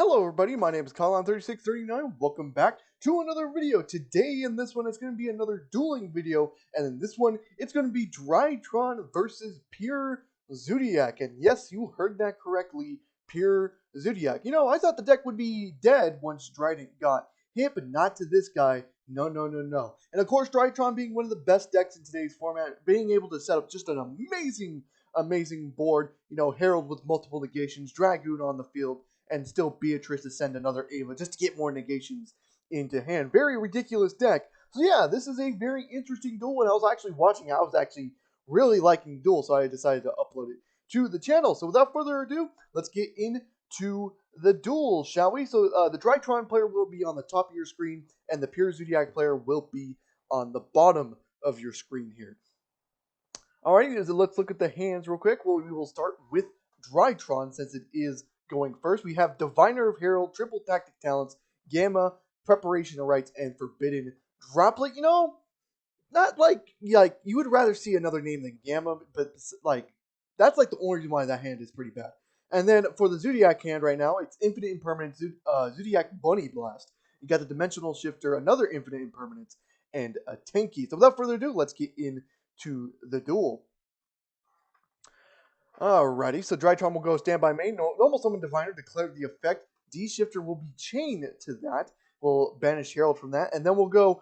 Hello everybody, my name is Colin3639. Welcome back to another video. Today in this one it's going to be another dueling video, and in this one it's going to be Drytron versus Pure Zoodiac. And yes, you heard that correctly, Pure Zoodiac. You know, I thought the deck would be dead once Drytron got hit, but not to this guy. No. And of course, Drytron being one of the best decks in today's format, being able to set up just an amazing board, you know, Herald with multiple negations, Dragoon on the field, and still Beatrice to send another Ava just to get more negations into hand. Very ridiculous deck. So yeah, this is a very interesting duel. When I was actually watching it, I was actually really liking Duel, so I decided to upload it to the channel. So without further ado, let's get into the duel, shall we? So the Drytron player will be on the top of your screen, and the Pure Zoodiac player will be on the bottom of your screen here. Alrighty, so let's look at the hands real quick. Well, we will start with Drytron since it is going first. We have Diviner of Herald, Triple Tactic Talents, Gamma, Preparation of Rites, and Forbidden Droplet. You know, not like you would rather see another name than Gamma, but like that's like the only reason why that hand is pretty bad. And then for the Zoodiac hand right now, it's Infinite Impermanence, Zoodiac Bunny Blast. You got the Dimensional Shifter, another Infinite Impermanence, and a Tenki. So without further ado, let's get into the duel. Alrighty, so Drytron will go standby main. Normal Summon Diviner, declare the effect. D-Shifter will be chained to that. We'll banish Herald from that. And then we'll go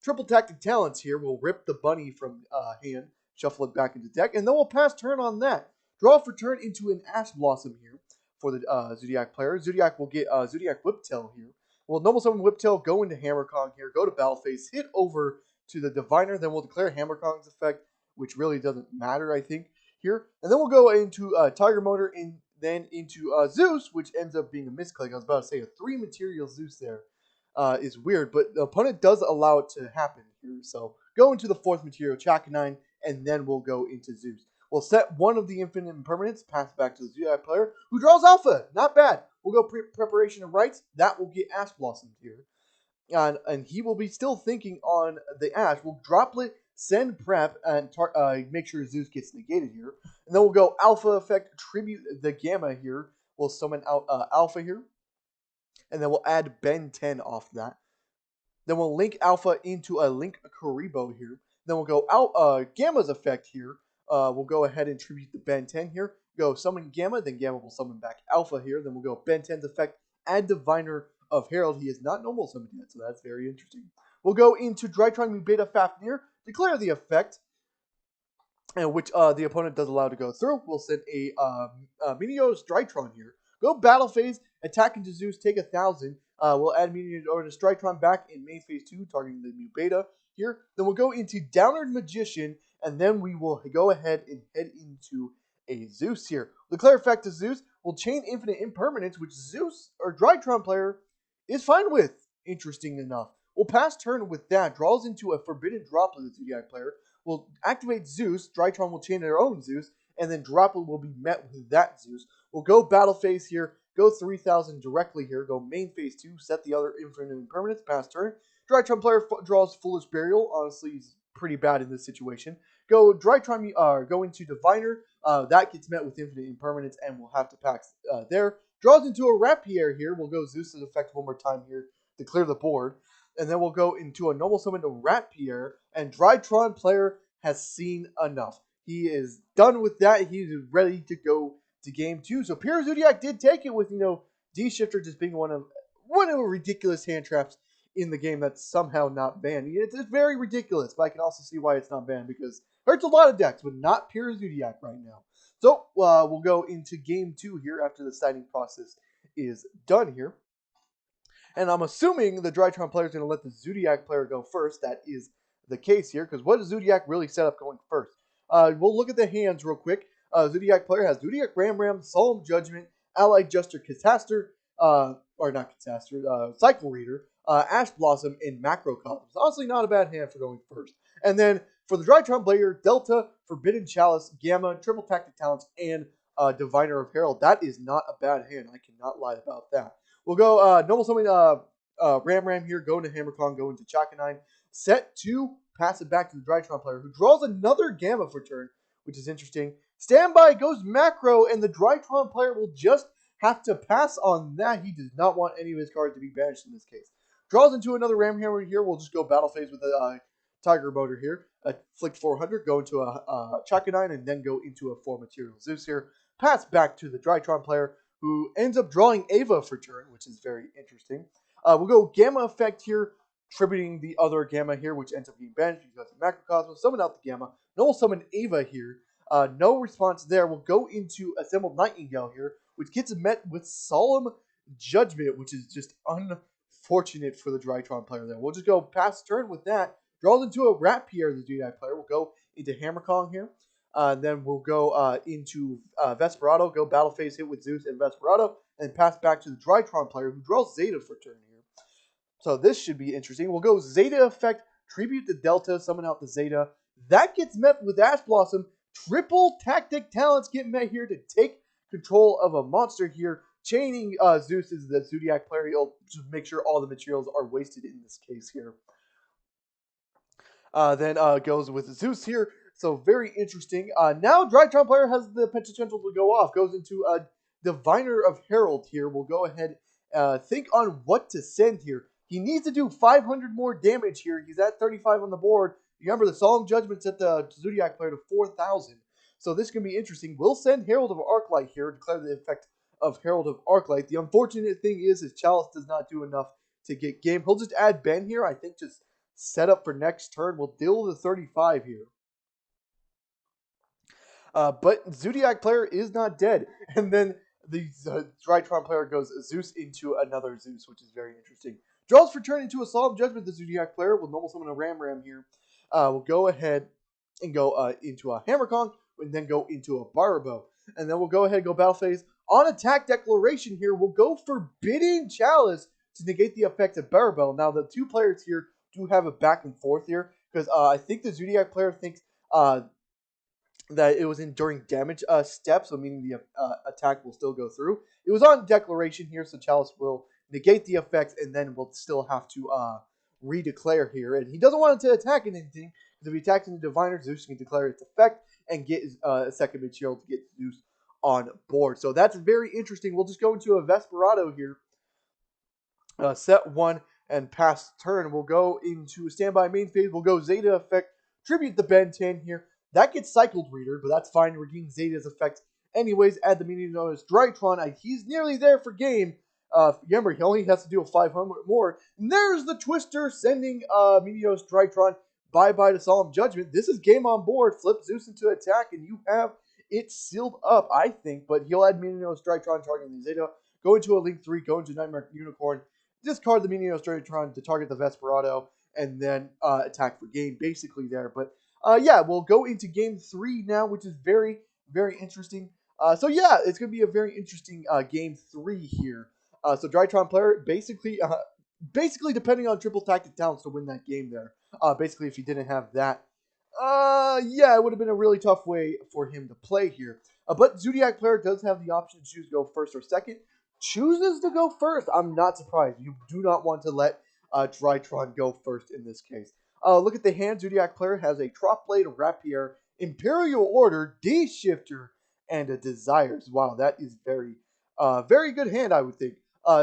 Triple Tactic Talents here. We'll rip the bunny from hand, shuffle it back into deck, and then we'll pass turn on that. Draw for turn into an Ash Blossom here for the Zoodiac player. Zoodiac will get Zoodiac Whiptail here. Well, Normal Summon Whiptail, go into Hammer Kong here, go to Battle Phase, hit over to the Diviner, then we'll declare Hammer Kong's effect, which really doesn't matter, I think, here. And then we'll go into Tiger Motor, and then into Zeus, which ends up being a misclick. I was about to say a 3-material Zeus there is weird, but the opponent does allow it to happen here. So go into the 4th material, Chakanine, and then we'll go into Zeus. We'll set one of the Infinite Impermanents, pass it back to the Zoodiac player, who draws Alpha. Not bad. We'll go Preparation of Rites. That will get Ash Blossomed here. And he will be still thinking on the Ash. We'll Droplet, send Prep, and make sure Zeus gets negated here. And then we'll go Alpha Effect, tribute the Gamma here. We'll summon out Alpha here. And then we'll add Ben 10 off that. Then we'll link Alpha into a Link Karibo here. Then we'll go out Gamma's effect here. We'll go ahead and tribute the Ben 10 here. Go summon Gamma, then Gamma will summon back Alpha here. Then we'll go Ben 10's effect, add Diviner of Herald. He is not normal summoned yet, so that's very interesting. We'll go into Drytron Mu Beta Fafnir, declare the effect, and which the opponent does allow to go through. We'll send a Meteor's Drytron here. Go Battle Phase, attack into Zeus, take 1,000. We'll add Meteor's Drytron back in main phase 2, targeting the Mu Beta here. Then we'll go into Downward Magician, and then we will go ahead and head into a Zeus here. Declare effect to Zeus. We'll chain Infinite Impermanence, which Zeus or Drytron player is fine with, interesting enough. We'll pass turn with that. Draws into a Forbidden Droplet of the Zoodiac player. We'll activate Zeus. Drytron will chain their own Zeus, and then Droplet will be met with that Zeus. We'll go Battle Phase here. Go 3,000 directly here. Go main phase 2. Set the other Infinite Impermanence. Pass turn. Drytron player draws Foolish Burial. Honestly, he's pretty bad in this situation. Go Drytron. Go into Diviner. That gets met with Infinite Impermanence, and we'll have to pack there. Draws into a Rapier here. We'll go Zeus's effect one more time here to clear the board. And then we'll go into a normal summon to Rapier. And Drytron player has seen enough. He is done with that. He's ready to go to game 2. So Pure Zoodiac did take it with, you know, D-Shifter just being one of the ridiculous hand traps in the game that's somehow not banned. It's very ridiculous, but I can also see why it's not banned, because it hurts a lot of decks, but not Pure Zoodiac right now. So we'll go into game 2 here after the signing process is done here. And I'm assuming the Drytron player is going to let the Zoodiac player go first. That is the case here, because what does Zoodiac really set up going first? We'll look at the hands real quick. Zoodiac player has Zoodiac Ram, Solemn Judgment, Allied Juster, Catastor, or not Catastor, Cycle Reader, Ash Blossom, and Macrocosm. Honestly, not a bad hand for going first. And then for the Drytron player, Delta, Forbidden Chalice, Gamma, Triple Tactic Talents, and Diviner of Herald. That is not a bad hand. I cannot lie about that. We'll go normal summon Ram here, go into Hammer Kong, go into Chakanine, set 2, pass it back to the Drytron player, who draws another Gamma for turn, which is interesting. Standby goes Macro, and the Drytron player will just have to pass on that. He does not want any of his cards to be banished in this case. Draws into another Ram Hammer here. We'll just go battle phase with a Tiger Motor here. Afflict 400, go into a Chakanine, and then go into a 4 Material Zeus here. Pass back to the Drytron player, who ends up drawing Ava for turn, which is very interesting. We'll go Gamma Effect here, tributing the other Gamma here, which ends up being banished because of Macrocosmos. Summon out the Gamma. No, we'll summon Ava here. No response there. We'll go into Assembled Nightingale here, which gets met with Solemn Judgment, which is just unfortunate for the Drytron player there. We'll just go past turn with that. Draws into a Rapier, the Zoodiac player. We'll go into Hammer Kong here. Then we'll go into Vesperado, go battle phase hit with Zeus and Vesperado, and pass back to the Drytron player, who draws Zeta for turn here. So this should be interesting. We'll go Zeta Effect, tribute the Delta, summon out the Zeta. That gets met with Ash Blossom. Triple Tactic Talents get met here to take control of a monster here. Chaining Zeus is the Zoodiac player. He'll just make sure all the materials are wasted in this case here. Then goes with Zeus here. So very interesting. Now Drytron player has the potential to go off. Goes into a Diviner of Herald here. We'll go ahead think on what to send here. He needs to do 500 more damage here. He's at 35 on the board. Remember, the Solemn Judgment set the Zoodiac player to 4,000. So this can be interesting. We'll send Herald of Arclight here, declare the effect of Herald of Arclight. The unfortunate thing is Chalice does not do enough to get game. He'll just add Ben here. I think just set up for next turn. We'll deal the 35 here. But Zoodiac player is not dead. And then the Drytron player goes Zeus into another Zeus, which is very interesting. Draws for turn into a Solemn Judgment, the Zoodiac player. We'll normal summon a Ram here. We'll go ahead and go into a Hammer Kong, and then go into a Barabo. And then we'll go ahead and go battle phase. On attack declaration here, we'll go Forbidden Chalice to negate the effect of Barabo. Now, the two players here do have a back and forth here, because I think the Zoodiac player thinks that it was during damage step, so meaning the attack will still go through. It was on declaration here, so Chalice will negate the effects, and then we'll still have to redeclare here. And he doesn't want it to attack anything, because if he attacks into Diviner, Zeus can declare its effect and get a second material to get Zeus on board. So that's very interesting. We'll just go into a Vesperado here. Set 1 and pass turn. We'll go into standby main phase. We'll go Zeta effect, tribute the Ben 10 here. That gets cycled reader, but that's fine. We're getting Zeta's effect anyways. Add the minion known as Drytron. He's nearly there for game. Remember, he only has to deal 500 more. And there's the Twister sending Minios Drytron bye-bye to Solemn Judgment. This is game on board. Flip Zeus into attack, and you have it sealed up, I think. But he'll add Minios Drytron targeting the Zeta. Go into a Link 3, go into Nightmare Unicorn. Discard the Minios Drytron to target the Vesperado, and then attack for game, basically there. But yeah, we'll go into game 3 now, which is very, very interesting. So yeah, it's going to be a very interesting game 3 here. So Drytron player basically depending on triple tactic talents to win that game there. Basically, if he didn't have that, yeah, it would have been a really tough way for him to play here. But Zoodiac player does have the option to choose go first or second. Chooses to go first. I'm not surprised. You do not want to let Drytron go first in this case. Look at the hand. Zoodiac player has a Trop Blade, a Rapier, Imperial Order, D-Shifter, and a Desires. Wow, that is very, very good hand, I would think.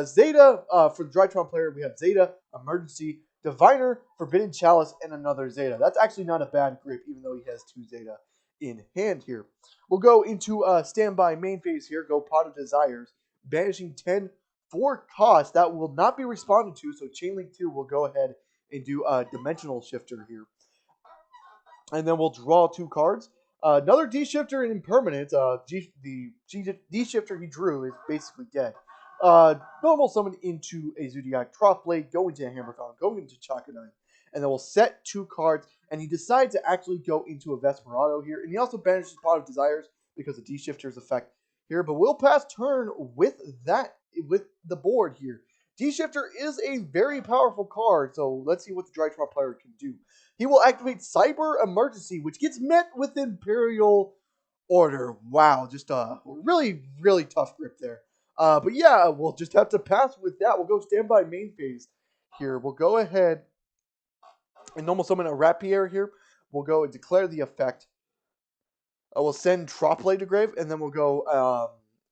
Zeta, for the Drytron player, we have Zeta, Emergency, Diviner, Forbidden Chalice, and another Zeta. That's actually not a bad grip, even though he has 2 Zeta in hand here. We'll go into standby main phase here. Go Pot of Desires, banishing 10 for cost. That will not be responded to, so Chainlink 2 will go ahead and do a Dimensional Shifter here. And then we'll draw 2 cards. Another D-Shifter and Impermanent. The D-Shifter he drew is basically dead. Normal summon into a Zoodiac Trop Blade, go into a Hammer Kong, go into Chakanine, and then we'll set 2 cards, and he decides to actually go into a Vesperado here, and he also banishes Pot of Desires because of D-Shifter's effect here, but we'll pass turn with the board here. D-Shifter is a very powerful card, so let's see what the Drytron player can do. He will activate Cyber Emergency, which gets met with Imperial Order. Wow, just a really, really tough grip there. But yeah, we'll just have to pass with that. We'll go standby main phase here. We'll go ahead and normal summon a Rapier here. We'll go and declare the effect. We'll send Trop Blade to grave, and then we'll go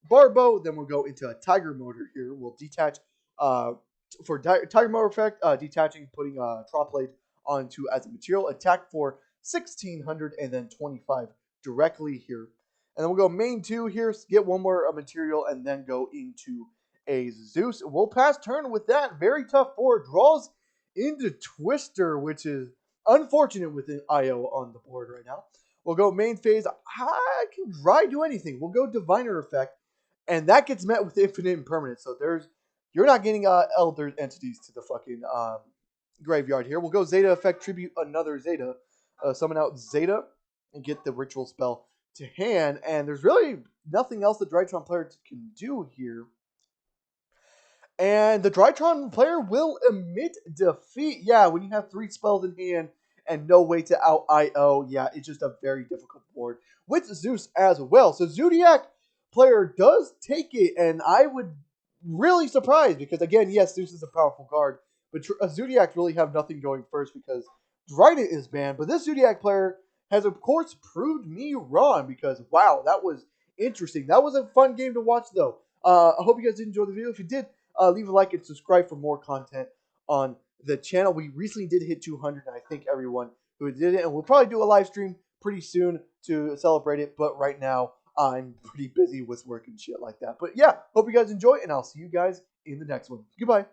Barbo. Then we'll go into a Tiger Motor here. We'll detach for Tiger Motor effect, detaching, putting Trop Blade onto as a material. Attack for 1600 and then 25 directly here. And then we'll go main 2 here, get one more material, and then go into a Zeus. We'll pass turn with that. Very tough board. Draws into Twister, which is unfortunate with an IO on the board right now. We'll go main phase. I can dry do anything. We'll go Diviner effect, and that gets met with infinite impermanence. So you're not getting Elder entities to the fucking graveyard here. We'll go Zeta effect, tribute another Zeta, summon out Zeta, and get the ritual spell to hand. And there's really nothing else the Drytron player can do here. And the Drytron player will emit defeat. Yeah, when you have 3 spells in hand and no way to out IO, yeah, it's just a very difficult board with Zeus as well. So Zoodiac player does take it, and I would really surprised because, again, yes, Zeus is a powerful card, but Zoodiac really have nothing going first because Drytron is banned. But this Zoodiac player has, of course, proved me wrong because, wow, that was interesting. That was a fun game to watch, though. I hope you guys did enjoy the video. If you did, leave a like and subscribe for more content on the channel. We recently did hit 200, and I thank everyone who did it. And we'll probably do a live stream pretty soon to celebrate it. But right now, I'm pretty busy with work and shit like that. But yeah, hope you guys enjoy, and I'll see you guys in the next one. Goodbye.